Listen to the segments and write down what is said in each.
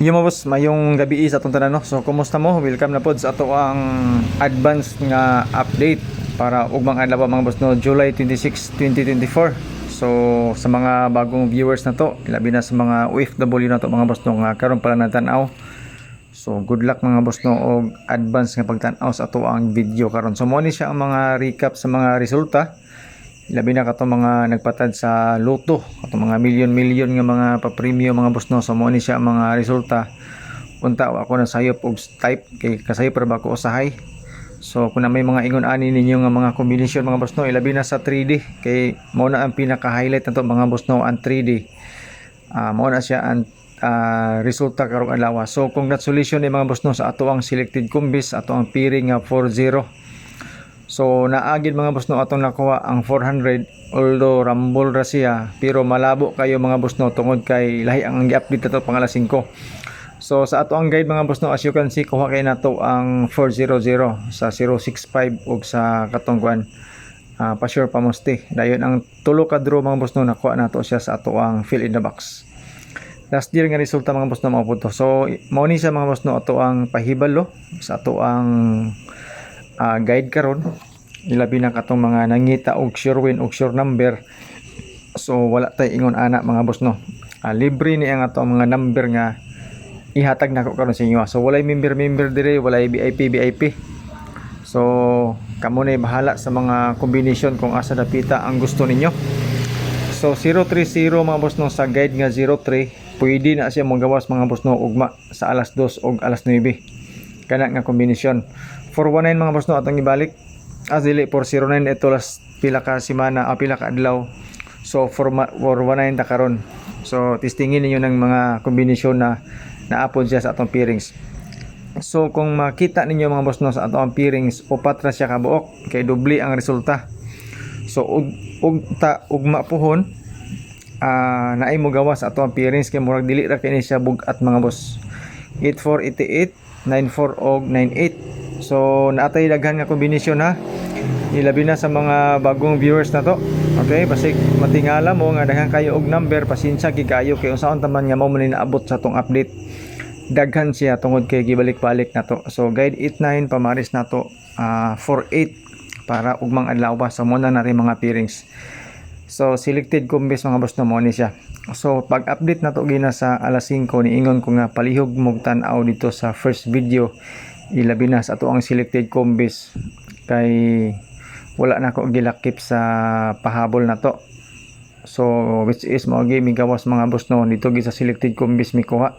Yung mga boss, mayong gabi sa atong tanan no. So kumusta mo? Welcome na pod sa ato ang advance nga update para ugmang adlaw mga boss no, July 26, 2024. So sa mga bagong viewers na to, labi na sa mga OFW na to mga boss no, nga karon pala natanaw. So good luck mga boss no og advance nga pagtan-aw sa ato ang video karon. So mo ni siya ang mga recap sa mga resulta. Labi na kato mga nagpatad sa loto, kato mga milyon nga mga pa-premium mga boss no. So mo ni siya ang mga resulta. Unta ako na sayop og type kay kasayop ra ba ko usahay. So kung na may mga ingon ani ninyo nga mga combination mga boss no, ilabi na sa 3D kay mo na ang pinaka-highlight nato mga boss no, ang 3D. Mo na siya ang resulta karong adlaw. So congratulations ni mga boss no sa ato ang selected combis, ato ang piring nga 40. So naagid mga boss no atong nakuha ang 400, although rumble ra siya pero malabo kayo mga boss no tungod kay lahi ang gi-update nato pang alas 5. So sa ato ang guide mga boss no, as you can see kuha kay nato ang 400 sa 065 ug sa katong kuan pa sure pa mosti. Dayon ang tulo ka draw mga boss no nakuha nato siya sa ato ang fill in the box. Last year nga resulta mga boss no mga punto. So mao ni siya mga boss no ato ang pahibalo sa ato ang guide karon. Ilabi na katong mga nangita og sure win og sure number. So wala tay ingon ana mga boss no. Libre ni ang ato mga number nga ihatag nako karon sa inyo. So walay member dire, walay VIP. So kamo na bahala sa mga combination kung asa dapita ang gusto ninyo. So 030 mga boss no sa guide nga 03, pwede na siya magawas mga boss no ugma sa alas 2 og alas 9. Kana nga combination. 419 mga boss no atong ibalik. Dili 409 ito last pila ka semana pila ka adlaw. So 419 ta karon. So testingin niyo ng mga kombinasyon na naapod siya sa atong pairings. So kung makita ninyo mga boss no sa atong pairings, upat ra siya ka buok kay doble ang resulta. So ugma pohon naay mo gawas sa atong pairings kay murag dili ra kini siya bugat mga boss. 8488, 94 og 98. So naatay daghan nga kombinasyon ha. Ilabi na sa mga bagong viewers na to. Okay, basig matingala mo nga daghan kayo og number, pasensya kay kayo kay unsaon taman nga mao man naabot sa tong update. Daghan siya tungod kay gibalik-balik na to. So guide 89 pamaris na to 48 para ugmang adlaw pa sa muna natin mga pairings. So selected combis mga boss no mo ni siya. So pag update na to gina sa alas 5 niingon ko nga palihog mog tan-aw dito sa first video. Ilabi na sa ato ang selected combis kay wala na ako gilakip sa pahabol na to. So which is mo gi migawas mga boss no dito gi sa selected combis mi kuha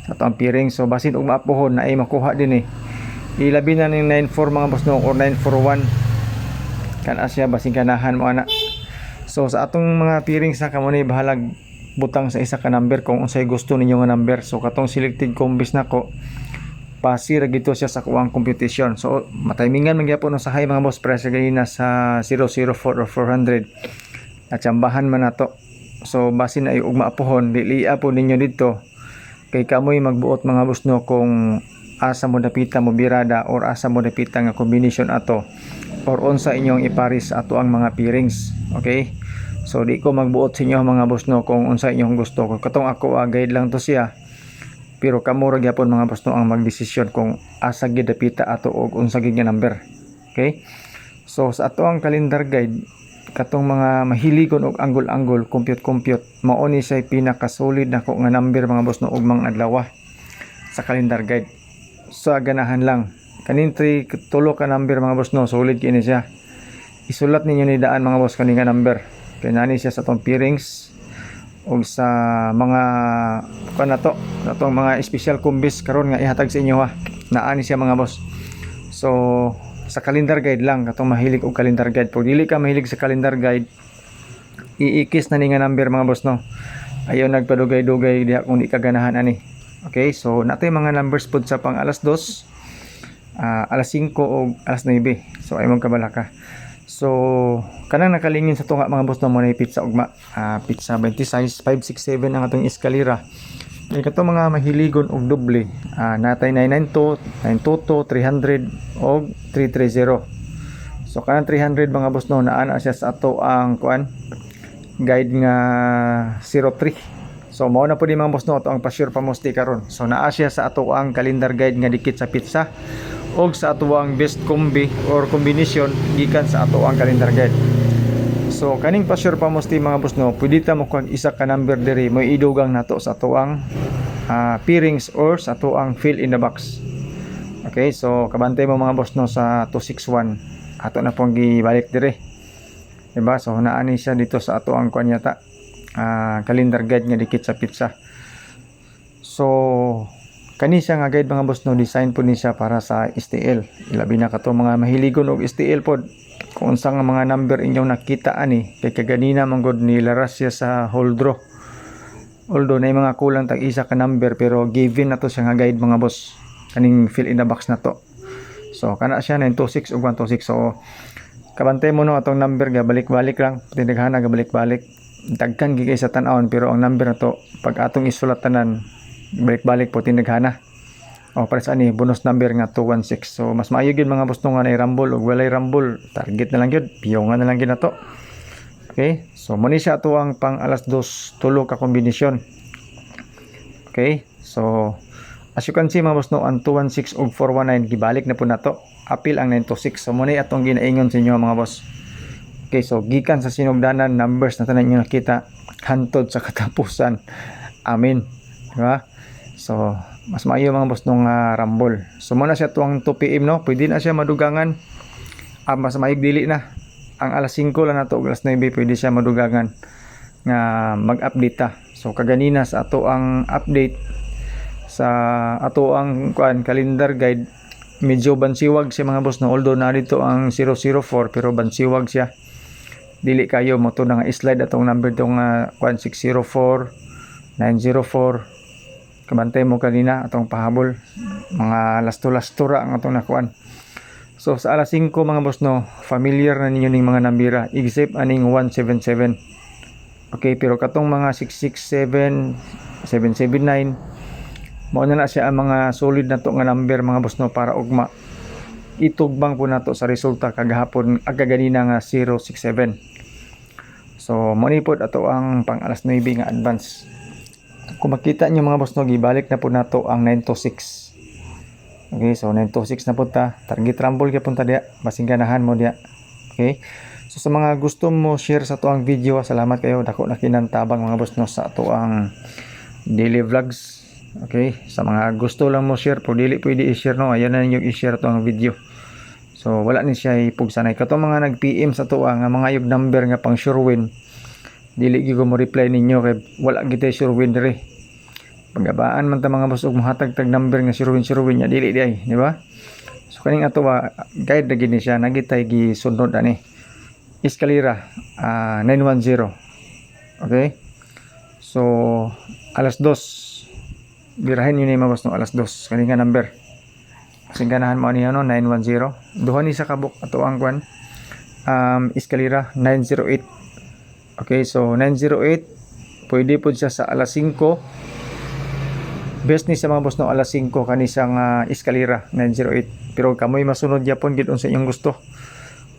sa ato ang piring. So basin og maapohon na ay makuha din ilabi na ning 94 mga boss no or 941 kan asya basin ganahan mo ana. So sa atong mga pirings na kamo ni bahalag butang sa isa ka number kung unsay gusto ninyo nga number. So katong selected combis nako pasira gito siya sa kuwang computation. So matimingan man gyapon sa high mga boss press gayna sa 004 or 400 at chambahan man nato. So basin ay ug maapohon dili po ninyo dito kay kamoy magbuot mga boss no kung asa mo dapita mo birada or asa mo dapita nga combination ato or unsa inyong iparis ato ang mga pairings. Okay, so di ko magbuot sa inyo mga boss no kung unsa inyong gusto. Katong ako guide lang to siya pero kamo ra gyapon mga boss no ang magdesisyon kung asa gid dapita ato og unsa gid nga number. Okay, so sa ato ang calendar guide katong mga mahiligon og angle compute mao ni say pinaka solid nako nga number mga boss no ugmang adlaw sa calendar guide. Sa ganahan lang kanin tulo ka number mga boss no solid kini siya. Isulat ninyo ni daan mga boss kani nga number kay nani siya sa atong pairings og sa mga kanato atong mga special combis karon nga ihatag sa inyo ha. Naani siya mga boss. So sa calendar guide lang katong mahilig og calendar guide. Pag dili ka mahilig sa calendar guide, iikis na ni nga number mga boss no. Ayaw nagpadugay-dugay diha kung di ka ganahan ani. Okay, so natay mga numbers pod sa pang alas 2, alas 5 o alas 9. So ay mong kabalaka. So kanang nakalingin sa tunga mga boss no mo na pizza ugma pizza 20 size 567 ang atong eskalera. May kato mga mahiligon og doble natay 992, 922, 300 og 330. So kanang 300 mga boss no naa siya sa ato ang kuan guide nga 03. So So mao na po di mga boss no ato ang pa-share pa mosti karon. So naa siya sa ato ang calendar guide nga dikit sa pizza og sa ato ang best combi or combination gikan sa ato ang calendar guide. So kaning pa-share pa mosti mga boss no, pwede ta mo kag isa ka number diri mo idugang nato sa ato ang pairings or sa ato ang fill in the box. Okay, so kabantay mo mga boss no sa 261 ato na pong gibalik diri. Diba? So naani siya dito sa ato ang kuan yata calendar guide nga dikit sa pizza. So kani siya nga guide mga boss no, design po ni siya para sa STL. Ilabi na kato mga mahiligon og STL pod. Kung unsa nga mga number inyong nakita ani kay kaganina man gud nilaras siya sa whole draw. Although na mga kulang tag isa ka number pero given na to siya nga guide mga boss. Kaning fill in the box na to. So kana siya 926 ug 126. So kabantay mo no atong number ga balik-balik lang, tindaghana ga balik-balik. Dagkan gigay sa tan-awon pero ang number na to pag atong isulat tanan balik-balik po tindaghana. O para sa ani bonus number nga 216. So mas maayo gyud mga boss no nga nay rumble ug walay rumble, target na lang gyud, piyongan na lang gyud nato. Okay? So mo ni siya ato ang pang alas 2 tulo ka kombinasyon. Okay? So as you can see mga boss no, ang 216 ug 419 gibalik na po nato. Apil ang 926. So muna atong ginaingon sa inyo mga boss. Okay, so gikan sa sinugdanan numbers na tanan inyo nakita hantod sa katapusan. Amen. Diba? So mas maayo mga boss nung rumble. So muna siya tuwang 2 PM no, pwede na siya madugangan. Mas maayog dili na. Ang alas 5 lang nato ug alas 9 pwede siya madugangan nga mag-update ta. So kaganina sa ato ang update sa ato ang calendar guide medyo bansiwag siya mga boss no, although narito ang 004 pero bansiwag siya, dili kayo mo to nga slide atong number tong 1604 904 kabantay mo kanina atong pahabol mga lasto-lasto ra ang atong nakuan. So sa alas 5 mga boss no, familiar na ninyo ning mga nambira except aning 177. Okay, pero katong mga 667 779 mao na siya ang mga solid na to nga number mga boss no, para ugma itugbang po nato sa resulta kagahapon kaganina nga 067. So mo ni pod ato ang pang alas 9 nga advance. Kung makita niyo mga boss no, gibalik na po nato ang 926. Okay, so 926 na po ta, target rumble gyapon ta diya, basing ganahan mo diya. Okay, so sa mga gusto mo share sa to ang video, salamat kayo, dako na kinantabang mga boss no sa to ang daily vlogs. Okay, sa mga gusto lang mo share, po dili pwede i-share no, ayan na ninyo i-share to ang video. So wala ni siya ipugsanay kato mga nag-PM sa to nga mga yug number nga pang sure win, dili gyud ko mo reply ninyo kay wala gitay sure win diri. Pagabaan man ta mga boss og mohatag tag number nga sure win nya dili di ay, di ba? So kaning ato guide na gini siya nagitay gisunod ani Escalera 910. Okay, so alas 2 birahin yun yung mga boss no, alas 2 kaning nga number kasi ganahan mo niya no, 910 duha ni sa kabuk ato ang kwan Escalera 908. Okay, so 908 pwede po siya sa alas 5, best ni sa mga boss no alas 5 kani sang Escalera 908, pero kamoy masunod yapon gid sa inyong gusto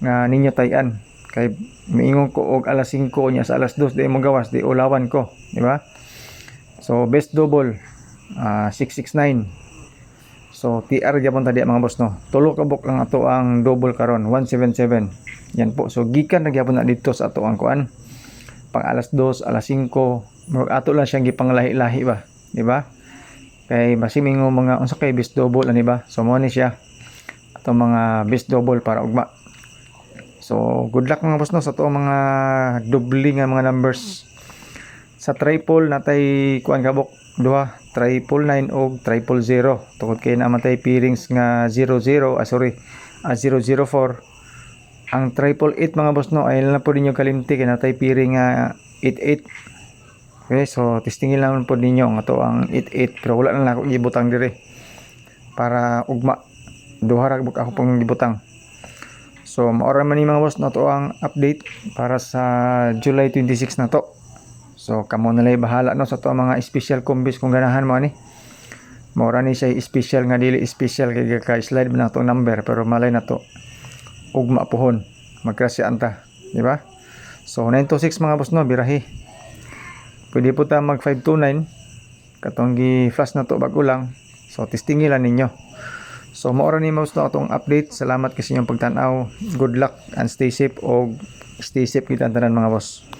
nga ninyo tayan kay miingon ko og alas 5 nya sa alas 2 di mo gawas di ulawan ko, di ba? So best double 669. So TR gyapon tadi mga boss no, tulo ka buk lang ato ang double karon 177. Yan po, so gikan na gyapon na dito sa ato ang kuan pang alas 2 alas 5 ato lang siyang gipanglahi-lahi ba, di ba? Kay basimingo mga unsa kay best double ani ba, so mo ni siya ato mga best double para ugma. So good luck mga boss no sa ato mga doubling nga mga numbers. Sa triple natay kuan kabuk duha 999 og 000 tungod kay namatay pairings nga 004. Ang 888 mga boss no ay lang po ninyo kalimti kay natay pairing nga 88. Okay, so testingin lang po ninyo nga to ang 88 pero wala na ako gibutang dire para ugma duha ra ako pang gibutang. So maora man ni mga boss na to ang update para sa July 26 na to. So kamo na lay bahala no sa to mga special combis kung ganahan mo ani. Maura ni siya special nga dili special kay ka-slide man atong number pero malay na to. Ugma pohon magkrasya anta, di ba? So 926 mga boss no, birahi. pwede po ta mag 529 katong gi-flash na to bago lang. So testingi lang ninyo. So maura ni mo gusto atong update. Salamat kasi inyong pagtan-aw. Good luck and stay safe, o stay safe kita tanan mga boss.